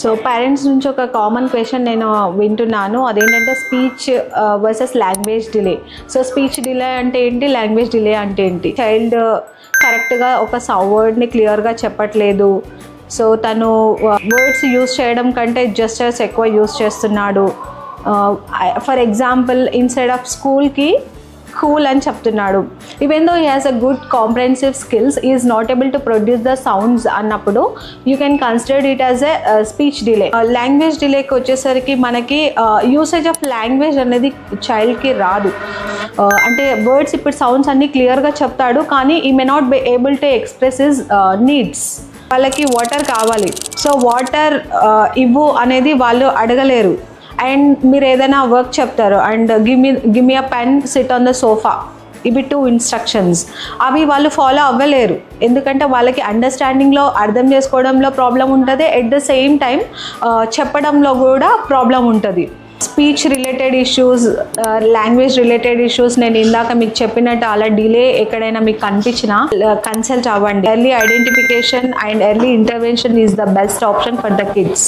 So parents నుంచి ఒక common question నేను వింటున్నాను, అదేంటంటే speech versus language delay. So speech delay అంటే ఏంటి, లాంగ్వేజ్ డిలే అంటే ఏంటి? చైల్డ్ కరెక్ట్గా ఒక వర్డ్ని క్లియర్గా చెప్పట్లేదు, సో తను వర్డ్స్ యూజ్ చేయడం కంటే జస్టర్స్ ఎక్కువ యూజ్ చేస్తున్నాడు. ఫర్ ఎగ్జాంపుల్, ఇన్స్టెడ్ ఆఫ్ స్కూల్కి కూల్ అని చెప్తున్నాడు. Even though he has a good comprehensive skills, he is not able to produce the sounds అన్నప్పుడు you can consider it as a speech delay. Language డిలేకి వచ్చేసరికి మనకి usage of language అనేది చైల్డ్కి రాదు. అంటే వర్డ్స్ ఇప్పుడు సౌండ్స్ అన్నీ క్లియర్గా చెప్తాడు, కానీ ఈ may not be able to express his needs. వాళ్ళకి వాటర్ కావాలి, సో వాటర్ ఇవ్వు అనేది వాళ్ళు అడగలేరు. అండ్ మీరు ఏదైనా వర్క్ చెప్తారు, and give me a pen, SIT on the sofa, ఇవి 2 ఇన్స్ట్రక్షన్స్. అవి వాళ్ళు ఫాలో అవ్వలేరు, ఎందుకంటే వాళ్ళకి అండర్స్టాండింగ్లో, అర్థం చేసుకోవడంలో ప్రాబ్లం ఉంటుంది, ఎట్ ద సేమ్ టైం చెప్పడంలో కూడా ప్రాబ్లం ఉంటుంది. Speech related issues, language related issues, నేను ఇందాక మీకు చెప్పినట్టు అలా డిలే ఎక్కడైనా మీకు కనిపించినా కన్సల్ట్ అవ్వండి. Early identification and early intervention is the best option for the kids.